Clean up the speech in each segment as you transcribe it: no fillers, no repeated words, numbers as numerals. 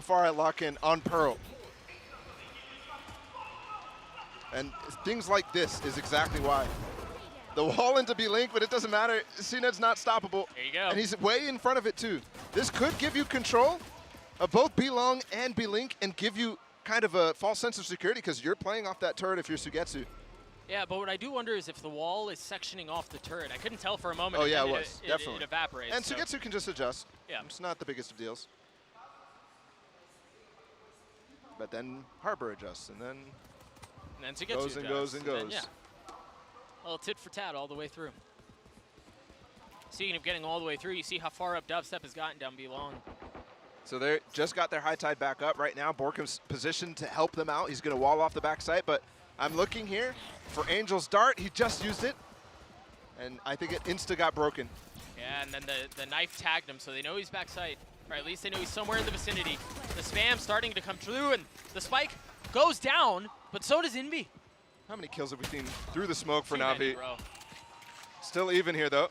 far at lock-in on Pearl. And things like this is exactly why. The wall into B-Link, but it doesn't matter. CNED's not stoppable. There you go. And he's way in front of it too. This could give you control of both B-Long and B-Link and give you kind of a false sense of security because you're playing off that turret if you're Sugetsu. Yeah, but what I do wonder is if the wall is sectioning off the turret. I couldn't tell for a moment. Oh yeah, it was, definitely. It evaporates. And Sugetsu can just adjust. Yeah. It's not the biggest of deals. But then Harbor adjusts, and then Sugetsu goes and goes and goes. Then, yeah. Well, tit for tat all the way through. Speaking of getting all the way through, you see how far up Dubstep has gotten down B-Long. So they just got their high tide back up right now. Borkum's positioned to help them out. He's going to wall off the backside, but I'm looking here for Angel's dart. He just used it, and I think it insta got broken. Yeah, and then the knife tagged him, so they know he's backside. Or at least they know he's somewhere in the vicinity. The spam starting to come through, and the spike goes down, but so does Envy. How many kills have we seen through the smoke for Too Navi? many, bro. Still even here, though.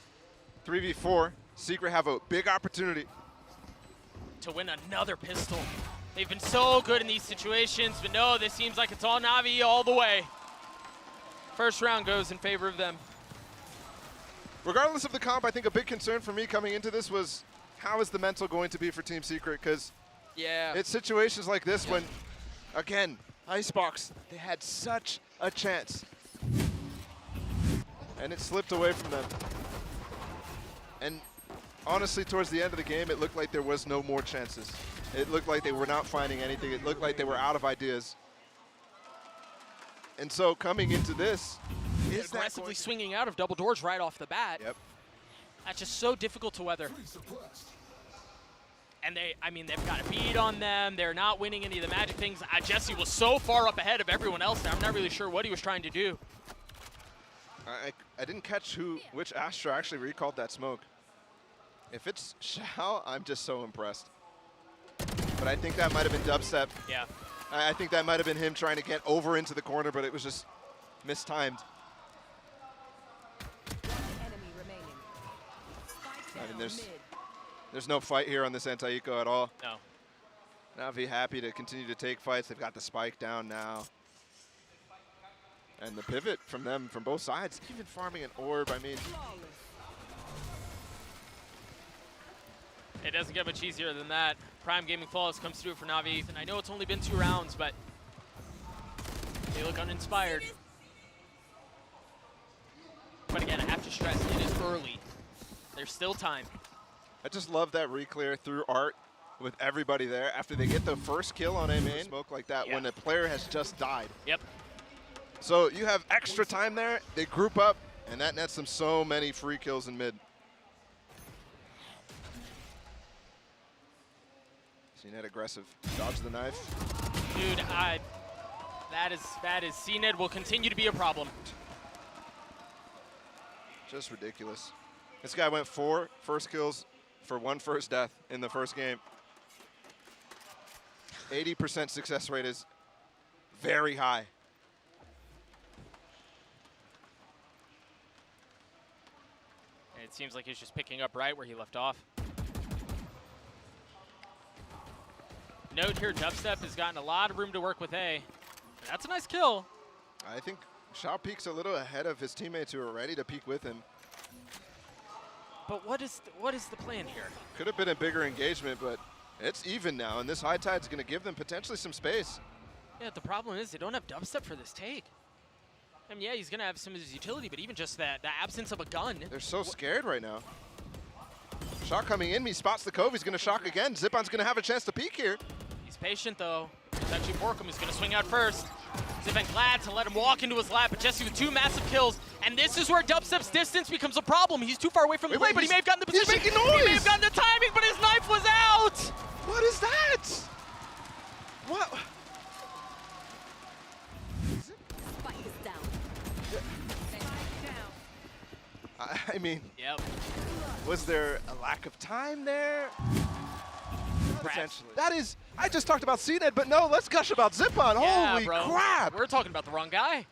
3v4. Secret have a big opportunity to win another pistol. They've been so good in these situations, but no, this seems like it's all Navi all the way. First round goes in favor of them. Regardless of the comp, I think a big concern for me coming into this was how is the mental going to be for Team Secret? Because yeah, it's situations like this when, again, Icebox, they had such a chance. And it slipped away from them. And honestly, towards the end of the game, it looked like there was no more chances. It looked like they were not finding anything. It looked like they were out of ideas. And so coming into this, is aggressively swinging out of double doors right off the bat. Yep. That's just so difficult to weather. And they've got a beat on them. They're not winning any of the magic things. Jesse was so far up ahead of everyone else there. I'm not really sure what he was trying to do. I didn't catch which Astra actually recalled that smoke. If it's Shao, I'm just so impressed. But I think that might have been Dubstep. Yeah. I think that might have been him trying to get over into the corner, but it was just mistimed. I mean, there's no fight here on this anti-eco at all. No. Navi happy to continue to take fights. They've got the spike down now. And the pivot from them, from both sides, even farming an orb, I mean. It doesn't get much easier than that. Prime Gaming Flawless comes through for Navi, and I know it's only been 2 rounds, but they look uninspired. But again, I have to stress, it is early. There's still time. I just love that re-clear through Art with everybody there after they get the first kill on a main. Smoke like that when a player has just died. Yep. So you have extra time there, they group up, and that nets them so many free kills in mid. CNED aggressive, dodge the knife. Dude, that is CNED will continue to be a problem. Just ridiculous. This guy went 4 first kills for 1 first death in the first game. 80% success rate is very high. It seems like he's just picking up right where he left off. Note here, Dubstep has gotten a lot of room to work with A. That's a nice kill. I think Shao peaks a little ahead of his teammates who are ready to peek with him. But what is the plan here? Could have been a bigger engagement, but it's even now, and this high tide is going to give them potentially some space. Yeah, the problem is they don't have Dubstep for this take. I mean, yeah, he's going to have some of his utility, but even just that, the absence of a gun. They're so scared right now. Shock coming in, he spots the cove, he's going to shock again. Zipon's going to have a chance to peek here. He's patient, though. It's actually Borkum who's going to swing out first. Zipan glad to let him walk into his lap, but Jesse with 2 massive kills. And this is where Dubstep's distance becomes a problem. He's too far away from the play, but he may have gotten the position. He's making noise! He may have gotten the timing, but his knife was out! What is that? What? Spike is down. I mean, yep. Was there a lack of time there? Potentially. That is, I just talked about CNED, but no, let's gush about Zipon. Yeah, Holy bro. crap! We're talking about the wrong guy.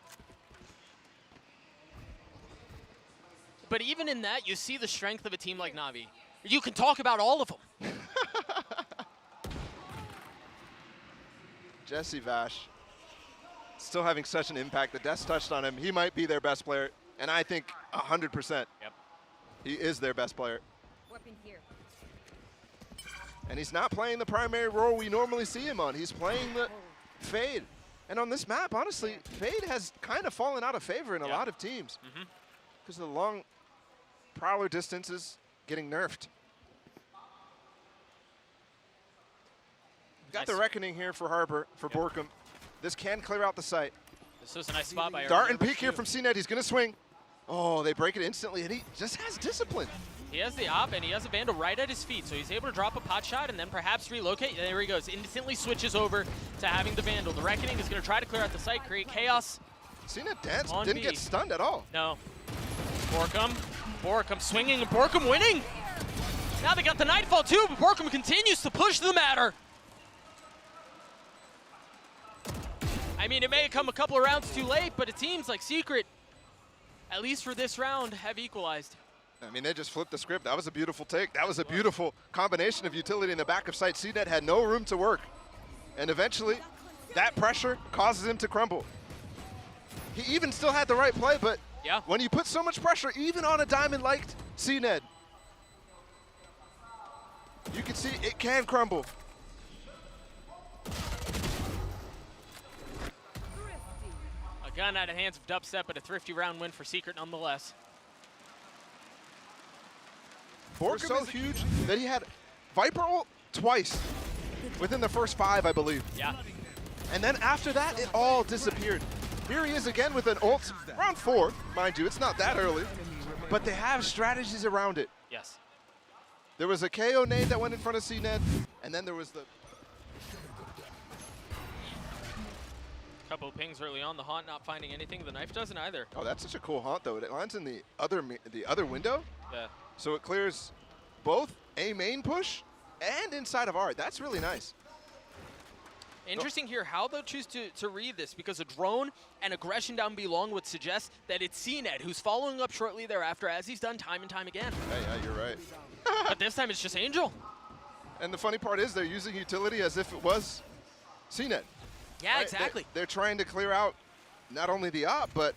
But even in that, you see the strength of a team like Navi. You can talk about all of them. Jesse Vash still having such an impact. The Death's touched on him. He might be their best player, and I think 100%. Yep. He is their best player. Weapon here. And he's not playing the primary role we normally see him on. He's playing the Fade. And on this map, honestly, Fade has kind of fallen out of favor in a lot of teams because of the long prowler distances getting nerfed. Got the Reckoning here for Harbor, for Borkum. This can clear out the site. This was a nice spot by Dart and peek here from CNET. He's going to swing. Oh, they break it instantly, and he just has discipline. He has the op, and he has a Vandal right at his feet, so he's able to drop a pot shot and then perhaps relocate. There he goes. Instantly switches over to having the Vandal. The Reckoning is going to try to clear out the site, create chaos. CNET dance On didn't B. get stunned at all. No. Borkum swinging, and Borkum winning. Now they got the Nightfall too, but Borkum continues to push the matter. I mean, it may have come a couple of rounds too late, but it seems like Secret, at least for this round, have equalized. I mean, they just flipped the script. That was a beautiful take. That was a beautiful combination of utility in the back of site. CNET had no room to work. And eventually, that pressure causes him to crumble. He even still had the right play, but when you put so much pressure, even on a diamond like CNET, you can see it can crumble. A gun out of hands of Dubstep, but a thrifty round win for Secret nonetheless. Borkum so huge that he had Viper ult twice within the first 5, I believe. Yeah. And then after that, it all disappeared. Here he is again with an ult, round 4, mind you, it's not that early, but they have strategies around it. Yes. There was a KO nade that went in front of CNET, and then there was the... Couple of pings early on, the Haunt not finding anything, the Knife doesn't either. Oh, that's such a cool haunt though. It lands in the other window. Yeah. So it clears both a main push and inside of art. That's really nice. Interesting here how they'll choose to read this, because a drone and aggression down B long would suggest that it's CNET who's following up shortly thereafter, as he's done time and time again. Yeah, you're right. But this time it's just Angel. And the funny part is they're using utility as if it was CNET. Yeah, right? exactly. They're trying to clear out not only the op, but...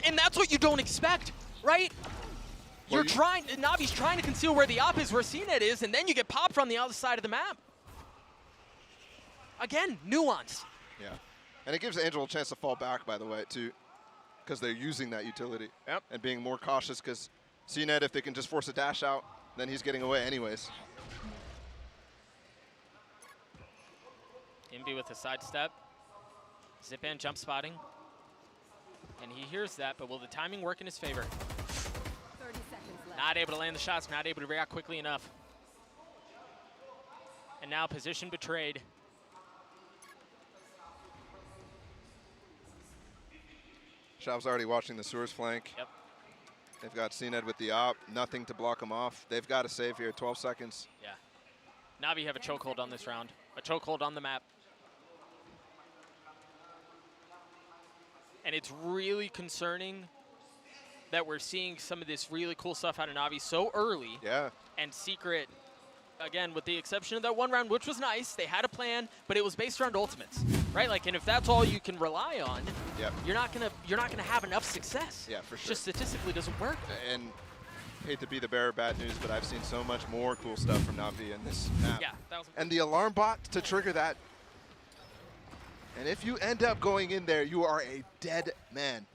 And that's what you don't expect, right? Well, Navi's trying to conceal where the op is, where CNET is, and then you get popped from the other side of the map. Again, nuance. Yeah. And it gives Angel a chance to fall back, by the way, too, because they're using that utility. Yep. And being more cautious, because CNET, if they can just force a dash out, then he's getting away anyways. Inby with a sidestep. Zip-in jump spotting. And he hears that, but will the timing work in his favor? 30 seconds left. Not able to land the shots, not able to react quickly enough. And now position betrayed. Shav's already watching the sewers flank. Yep. They've got CNET with the op, nothing to block him off. They've got to save here, 12 seconds. Yeah. Navi have a chokehold on this round. A chokehold on the map. And it's really concerning that we're seeing some of this really cool stuff out of Navi so early. Yeah. And Secret, again, with the exception of that one round, which was nice, they had a plan, but it was based around ultimates, right? Like, and if that's all you can rely on, you're not gonna have enough success. Yeah, for sure. Just statistically doesn't work. And hate to be the bearer of bad news, but I've seen so much more cool stuff from Navi in this map. Yeah, that was. And the alarm bot to trigger that. And if you end up going in there, you are a dead man.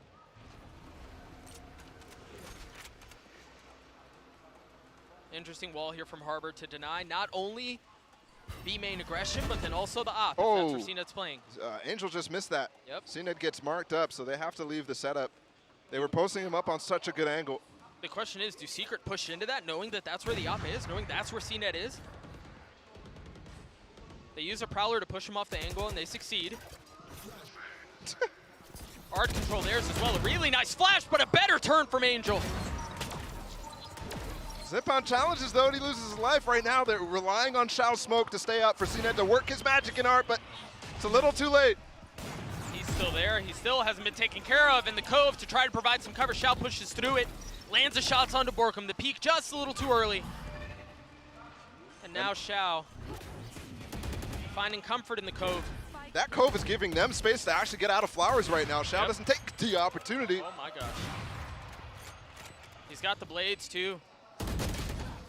Interesting wall here from Harbor to deny not only B main aggression, but then also the op. Oh. That's where CNET's playing. Angel just missed that. Yep. CNET gets marked up, so they have to leave the setup. They were posting him up on such a good angle. The question is, do Secret push into that, knowing that that's where the op is, knowing that's where CNET is? They use a Prowler to push him off the angle, and they succeed. Art control theirs as well. A really nice flash, but a better turn from Angel. Zip-on challenges, though, and he loses his life right now. They're relying on Shao's smoke to stay up for CNET to work his magic in Art, but it's a little too late. He's still there. He still hasn't been taken care of in the Cove to try to provide some cover. Shao pushes through it, lands the shots onto Borkum. The peak just a little too early. And now Shao finding comfort in the cove. That cove is giving them space to actually get out of flowers right now. Xiao doesn't take the opportunity. Oh my gosh. He's got the blades too.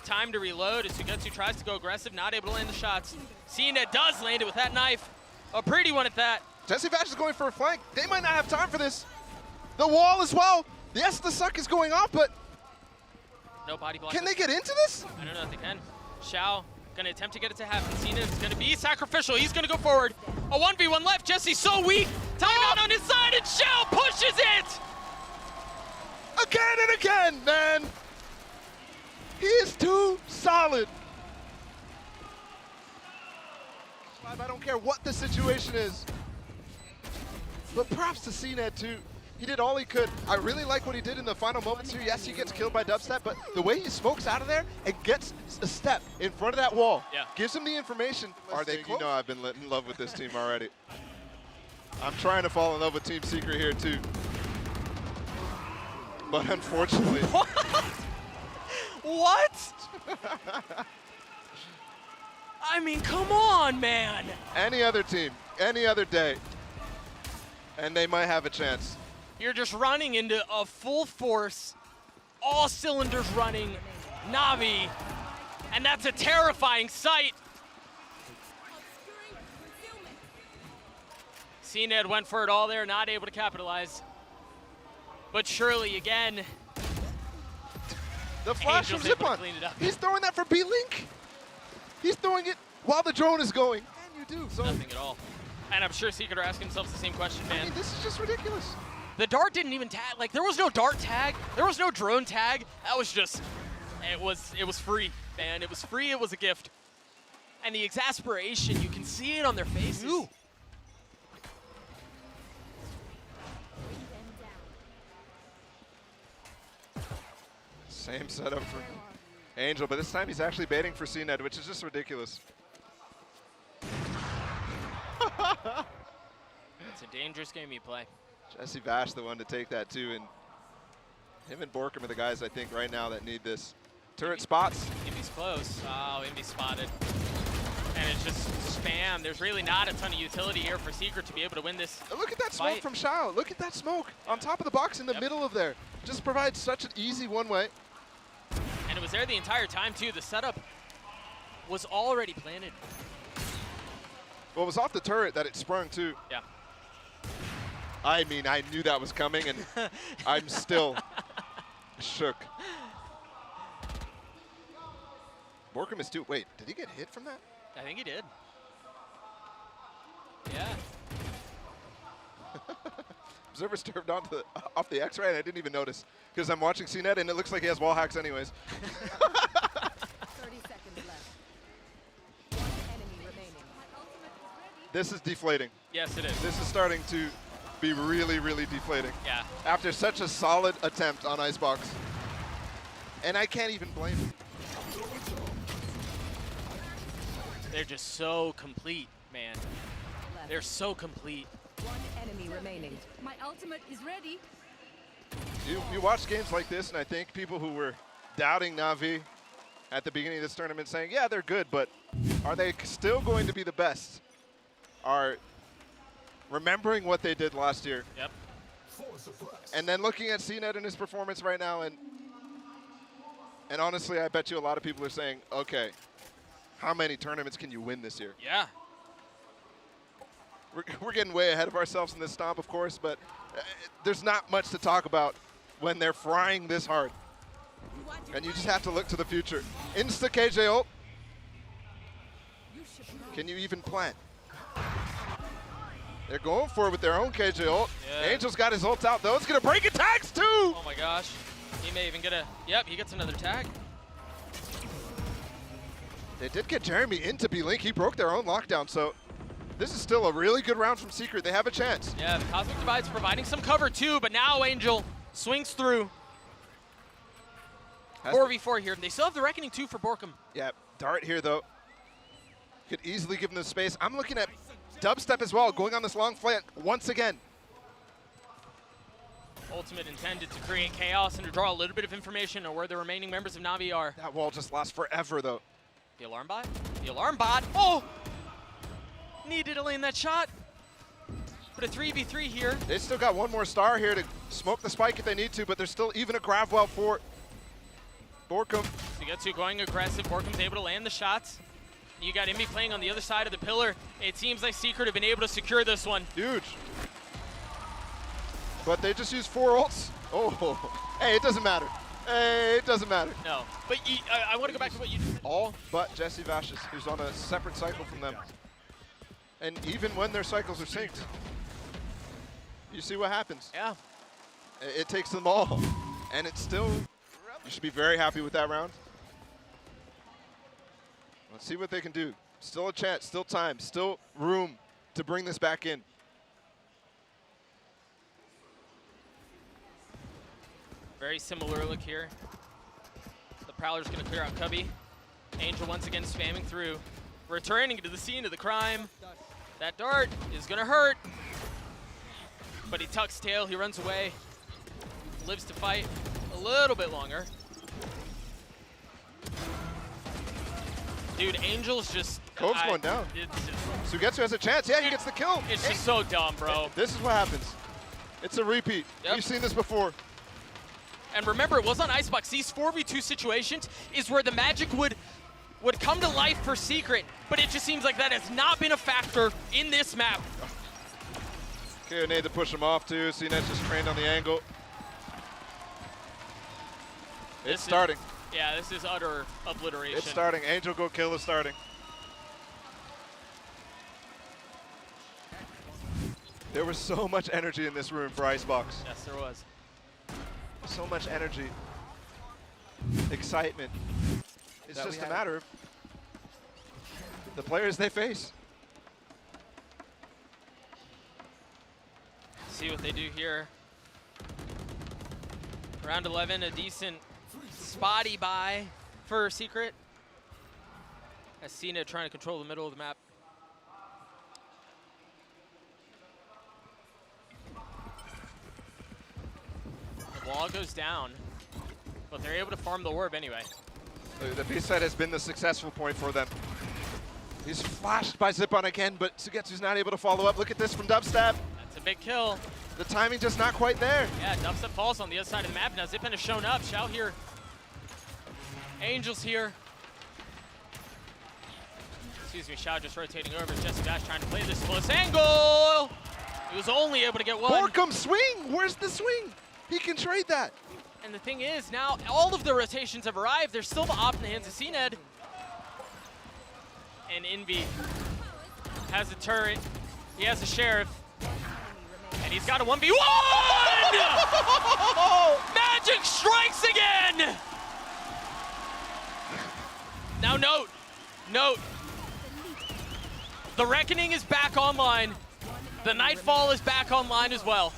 Time to reload as Sugetsu tries to go aggressive, not able to land the shots. CNED does land it with that knife. A pretty one at that. Jesse Vash is going for a flank. They might not have time for this. The wall as well. Yes, the suck is going off, but No body block. can they get into this? I don't know if they can. Xiao gonna attempt to get it to happen. CNED is gonna be sacrificial. He's gonna go forward. A 1v1 left. Jesse's so weak. Timeout on his side, and Xiao pushes it. Again and again, man. He is too solid. I don't care what the situation is. But props to CNED too. He did all he could. I really like what he did in the final moments here. Yes, he gets killed by dubstep, but the way he smokes out of there and gets a step in front of that wall, gives him the information. Are they close? You know I've been in love with this team already. I'm trying to fall in love with Team Secret here too. But unfortunately. What? I mean, come on, man. Any other team, any other day, and they might have a chance. You're just running into a full force, all cylinders running, Navi, and that's a terrifying sight. CNED went for it all there, not able to capitalize. But surely, again, the flash from Zip-On. He's throwing that for B-Link. He's throwing it while the drone is going. And you do. So nothing at all. And I'm sure Secret are asking themselves the same question, man. I mean, this is just ridiculous. The dart didn't even tag. Like, there was no dart tag. There was no drone tag. That was just, it was free, man. It was free. It was a gift. And the exasperation, you can see it on their faces. Ooh. Same setup for Angel, but this time he's actually baiting for CNED, which is just ridiculous. It's a dangerous game you play. Jesse Vash the one to take that too, and him and Borkham are the guys I think right now that need this. Turret spots. Invy's close. Oh, Invy's spotted. And it's just spam. There's really not a ton of utility here for Secret to be able to win this. Look at that smoke from Xiao. Look at that smoke on top of the box in the middle of there. Just provides such an easy one-way. And it was there the entire time too. The setup was already planted. Well, it was off the turret that it sprung too. Yeah. I mean, I knew that was coming, and I'm still shook. Borkham is too. Wait, did he get hit from that? I think he did. Yeah. Observer's turned off the X-ray, and I didn't even notice because I'm watching CNED, and it looks like he has wall hacks anyways. 30 seconds left. One enemy remaining. This is deflating. Yes, it is. This is starting to be really, really deflating. Yeah. After such a solid attempt on Icebox. And I can't even blame him. They're just so complete, man. They're so complete. One enemy remaining. My ultimate is ready. You watch games like this, and I think people who were doubting Navi at the beginning of this tournament saying, yeah, they're good, but are they still going to be the best? Are remembering what they did last year. Yep. And then looking at CNED and his performance right now, and honestly, I bet you a lot of people are saying, okay, how many tournaments can you win this year? Yeah. We're getting way ahead of ourselves in this stomp, of course, but there's not much to talk about when they're frying this hard. And you just have to look to the future. Insta KJ ult. Can you even plant? They're going for it with their own KJ ult. Yeah. Angel's got his ult out, though. It's going to break attacks, too! Oh, my gosh. He may even get a... Yep, he gets another tag. They did get Jeremy into B-Link. He broke their own lockdown, so this is still a really good round from Secret. They have a chance. Yeah, the Cosmic Divide's providing some cover, too, but now Angel swings through. 4v4 here. They still have the Reckoning, too, for Borkham. Yeah, Dart here, though. Could easily give them the space. I'm looking at Dubstep as well, going on this long flank once again. Ultimate intended to create chaos and to draw a little bit of information on where the remaining members of Navi are. That wall just lasts forever, though. The alarm bot? The alarm bot! Oh! Needed to land that shot. But a 3v3 here. They still got one more star here to smoke the spike if they need to, but there's still even a grab well for Borkum. Sugetsu going aggressive. Borkum's able to land the shots. You got Invi playing on the other side of the pillar. It seems like Secret have been able to secure this one. Huge. But they just used 4 ults. Oh, hey, it doesn't matter. Hey, it doesn't matter. No, but I want to go back to what you just said. All but Jesse Vashis, who's on a separate cycle from them. And even when their cycles are synced, you see what happens. Yeah. It takes them all. And it's still, you should be very happy with that round. Let's see what they can do. Still a chance, still time, still room to bring this back in. Very similar look here. The Prowler's gonna clear out Cubby. Angel once again spamming through. Returning to the scene of the crime. That dart is gonna hurt. But he tucks tail, he runs away. Lives to fight a little bit longer. Dude, Angel's just... Cove's going down. Sugetsu has a chance. Yeah, he gets the kill. It's just so dumb, bro. This is what happens. It's a repeat. Yep. We've seen this before. And remember, it was on Icebox. These 4v2 situations is where the magic would come to life for Secret, but it just seems like that has not been a factor in this map. Okay, need to push him off too. CNET's just trained on the angle. It's starting. Yeah, this is utter obliteration. It's starting. Angel Go Kill is starting. There was so much energy in this room for Icebox. Yes, there was. So much energy. Excitement. It's just a matter of the players they face. See what they do here. Round 11, a decent spotty buy for Secret. As Cena trying to control the middle of the map. The wall goes down, but they're able to farm the orb anyway. The B side has been the successful point for them. He's flashed by Zipon again, but Sugetsu's not able to follow up. Look at this from Dubstep. That's a big kill. The timing just not quite there. Yeah, Dubstep falls on the other side of the map. Now Zipon has shown up. Shao here. Angel's here. Excuse me, Shao just rotating over. Jesse Dash trying to play this close angle. He was only able to get one. Borkum swing! Where's the swing? He can trade that. And the thing is, now all of the rotations have arrived. There's still the op in the hands of CNED. And Envy has a turret. He has a sheriff. And he's got a 1v1! Magic strikes again! Now note. The Reckoning is back online. The Nightfall is back online as well.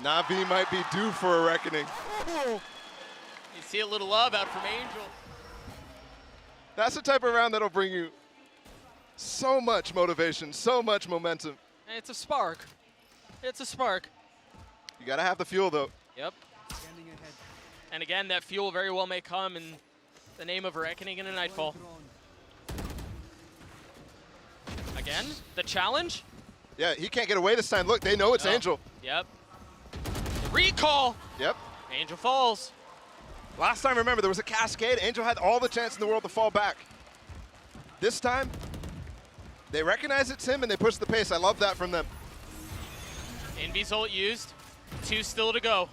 Navi might be due for a reckoning. You see a little love out from Angel. That's the type of round that'll bring you so much motivation, so much momentum. It's a spark. It's a spark. You gotta have the fuel though. Yep. And again, that fuel very well may come in the name of a Reckoning and a Nightfall. Again, the challenge. Yeah, he can't get away this time. Look, they know it's Angel. Yep. The recall. Yep. Angel falls. Last time, remember, there was a cascade. Angel had all the chance in the world to fall back. This time, they recognize it's him and they push the pace. I love that from them. Envy's ult used. 2 still to go.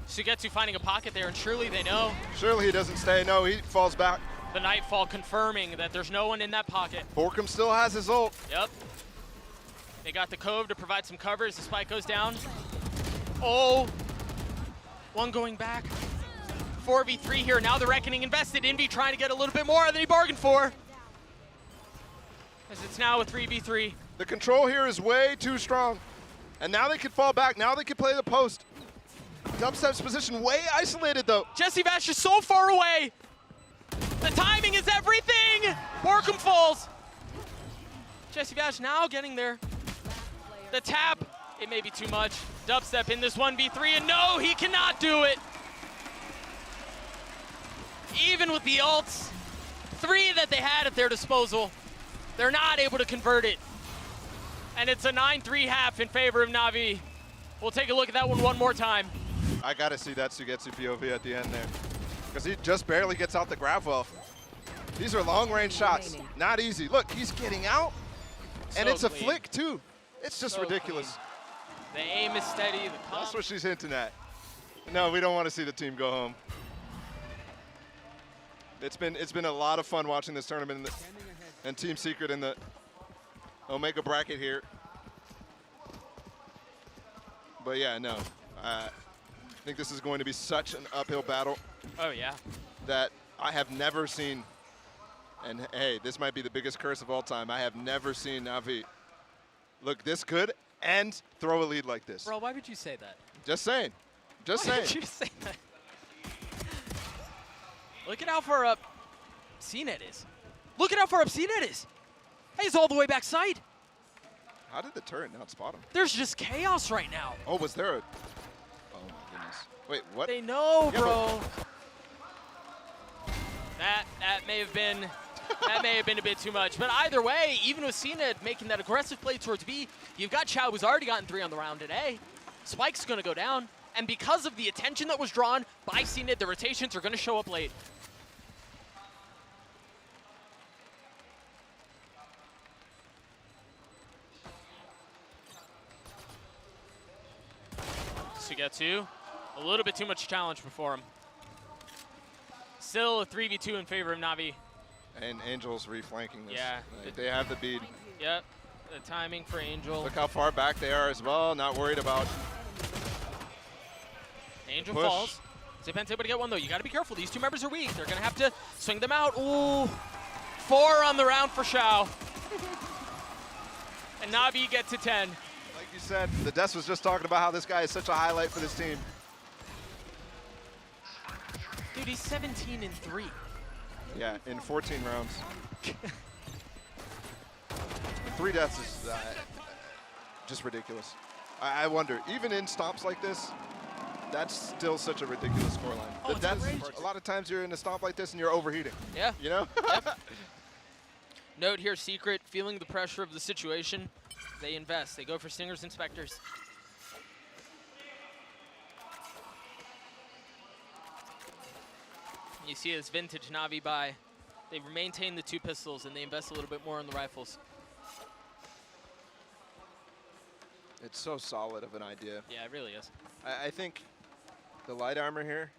Sugetsu finding a pocket there, and surely they know. Surely he doesn't stay. No, he falls back. The Nightfall confirming that there's no one in that pocket. Borkum still has his ult. Yep. They got the Cove to provide some cover as the spike goes down. Oh. One going back. 4v3 here. Now the Reckoning invested. Envy trying to get a little bit more than he bargained for. As it's now a 3v3. The control here is way too strong. And now they could fall back. Now they could play the post. Dubstep's position way isolated though. Jesse Vash is so far away. The timing is everything. Borkum falls. Jesse Vash now getting there. The tap, it may be too much. Dubstep in this 1v3, and no, he cannot do it. Even with the ults, 3 that they had at their disposal, They're not able to convert it. And it's a 9-3 half in favor of Navi. We'll take a look at that one more time. I got to see that Sugetsu POV at the end there. Because he just barely gets out the grab well. These are long-range shots. Not easy. Look, he's getting out. And it's a flick, too. It's just ridiculous. Clean. The aim is steady. That's what she's hinting at. No, we don't want to see the team go home. It's been a lot of fun watching this tournament and Team Secret in the Omega bracket here. But yeah, no. I think this is going to be such an uphill battle. Oh, yeah. That I have never seen. And hey, this might be the biggest curse of all time. I have never seen Navi look this good and throw a lead like this. Bro, why would you say that? Just saying. Just Why saying. would you say that? Look at how far up CNET is. Look at how far up CNET is. He's all the way backside. How did the turret not spot him? There's just chaos right now. Oh, was there a... Oh, my goodness. Wait, what? They know, Yeah, bro. That may have been a bit too much. But either way, even with CNET making that aggressive play towards B, you've got Chow, who's already gotten 3 on the round today. Spike's going to go down. And because of the attention that was drawn by CNET, the rotations are going to show up late. Sugetsu, a little bit too much challenge before him. Still a 3v2 in favor of Navi. And Angel's reflanking this. Yeah. Like, they have the bead. Yep, the timing for Angel. Look how far back they are as well. Not worried about... Angel push. falls. Zipan's able to get one, though. You got to be careful. These two members are weak. They're going to have to swing them out. Ooh. 4 on the round for Shao. And Navi gets to 10. Like you said, the Des was just talking about how this guy is such a highlight for this team. Dude, he's 17-3. Yeah, in 14 rounds. 3 deaths is just ridiculous. I wonder, even in stomps like this, that's still such a ridiculous scoreline. Oh, The deaths, a lot of times you're in a stomp like this and you're overheating. Yeah. You know? Yep. Note here, Secret, feeling the pressure of the situation, they invest. They go for Stingers and Spectres. You see this vintage Navi buy. They maintain the 2 pistols and they invest a little bit more in the rifles. It's so solid of an idea. Yeah, it really is. I think the light armor here,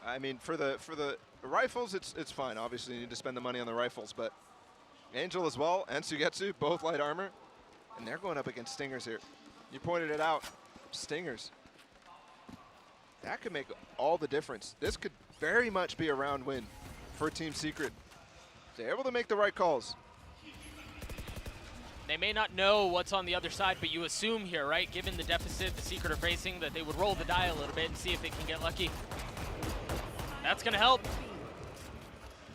I mean, for the rifles, it's fine. Obviously, you need to spend the money on the rifles, but Angel as well and Sugetsu, both light armor, and they're going up against Stingers here. You pointed it out, Stingers. That could make all the difference. This could very much be a round win for Team Secret. They're able to make the right calls. They may not know what's on the other side, but you assume here, right, given the deficit the Secret are facing, that they would roll the die a little bit and see if they can get lucky. That's going to help.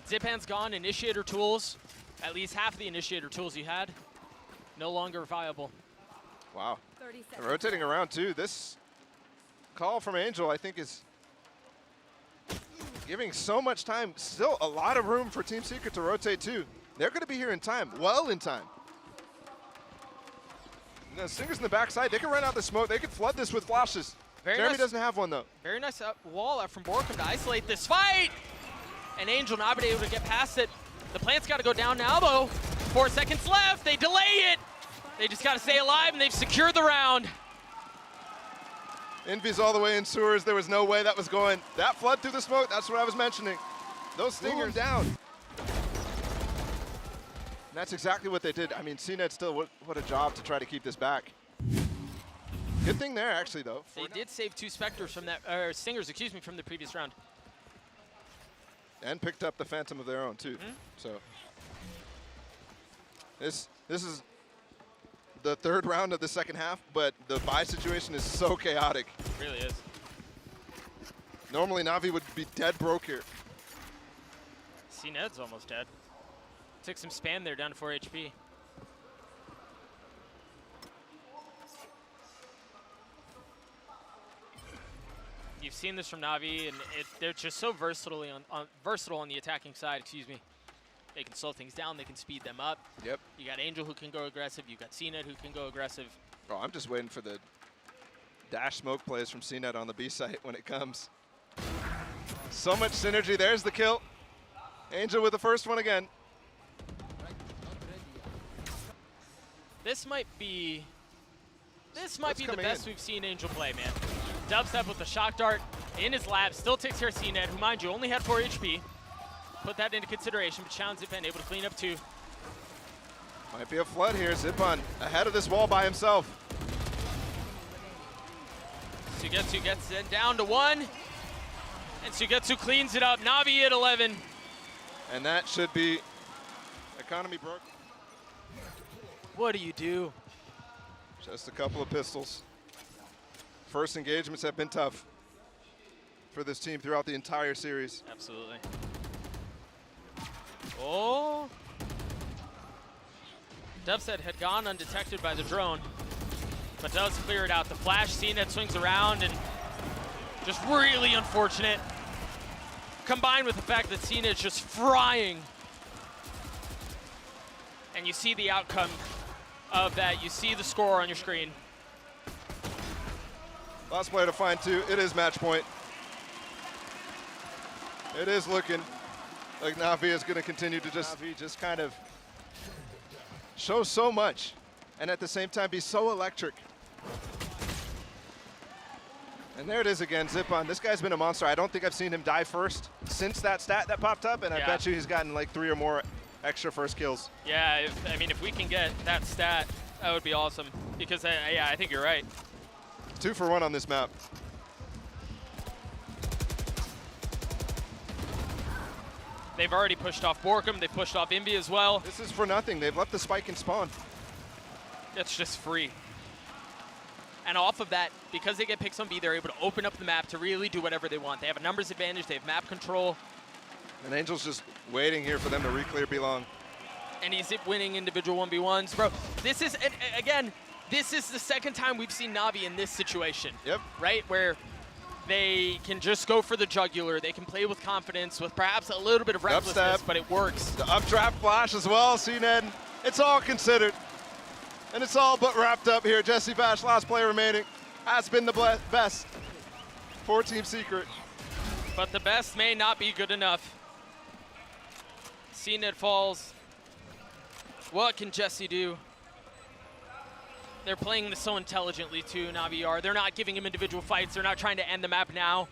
Zipan's gone. Initiator tools, at least half of the initiator tools you had, no longer viable. Wow. 30 And rotating around, too. This call from Angel, I think, is giving so much time. Still a lot of room for Team Secret to rotate, too. They're going to be here in time, well in time. The Stingers in the backside, they can run out the smoke. They can flood this with flashes. Jeremy nice. doesn't have one, though. Very nice wall out from Borkum to isolate this fight. And Angel not been able to get past it. The plant's got to go down now, though. 4 seconds left. They delay it. They just got to stay alive, and they've secured the round. Envy's all the way in sewers. There was no way that was going. That flood through the smoke, that's what I was mentioning. Those Stingers down. And that's exactly what they did. I mean, CNET still, what a job to try to keep this back. Good thing there, actually, though. They did save 2 Spectres from that, or Stingers, excuse me, from the previous round. And picked up the Phantom of their own, too. So this is the 3rd round of the second half, but the buy situation is so chaotic. It really is. Normally, Navi would be dead broke here. CNED's almost dead. Took some spam there, down to 4 HP. You've seen this from Navi, and they're just so versatile on the attacking side. Excuse me. They can slow things down. They can speed them up. Yep. You got Angel who can go aggressive. You got CNET who can go aggressive. Oh, I'm just waiting for the dash smoke plays from CNET on the B site when it comes. So much synergy. There's the kill. Angel with the first one again. This might be the best we've seen Angel play, man. Dubstep with the shock dart in his lab, still takes care of CNET, who, mind you, only had 4 HP. Put that into consideration, but Challenge Zipan able to clean up 2. Might be a flood here. Zipan ahead of this wall by himself. Sugetsu gets it down to 1, and Sugetsu cleans it up. Navi at 11. And that should be economy broke. What do you do? Just a couple of pistols. First engagements have been tough for this team throughout the entire series. Absolutely. Oh. Dubset had gone undetected by the drone, but does clear it out. The flash CNET swings around, and just really unfortunate. Combined with the fact that CNET's just frying. And you see the outcome of that. You see the score on your screen. Last player to find 2. It is match point. It is looking like Navi is going to continue to just kind of show so much and at the same time be so electric. And there it is again, Zipan. This guy's been a monster. I don't think I've seen him die first since that stat that popped up, and I bet you he's gotten like 3 or more extra first kills. Yeah, I mean, if we can get that stat, that would be awesome. Because, yeah, I think you're right. 2 for 1 on this map. They've already pushed off Borkum. They pushed off Invi as well. This is for nothing. They've left the spike in spawn. It's just free. And off of that, because they get picks on B, they're able to open up the map to really do whatever they want. They have a numbers advantage. They have map control. And Angel's just waiting here for them to re-clear B-Long. And he's winning individual 1v1s. Bro, this is, again, this is the second time we've seen Navi in this situation. Yep. Right? Where they can just go for the jugular. They can play with confidence, with perhaps a little bit of recklessness, but it works. The updraft flash as well, CNET. It's all considered. And it's all but wrapped up here. Jesse Bash, last player remaining, has been the best for Team Secret. But the best may not be good enough. CNET falls. What can Jesse do? They're playing this so intelligently too, Navi are. They're not giving him individual fights. They're not trying to end the map now.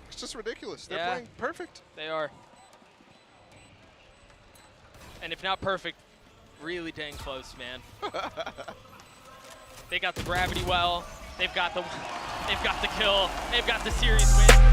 It's just ridiculous. They're playing perfect. They are. And if not perfect, really dang close, man. They got the gravity well. They've got the kill. They've got the series win.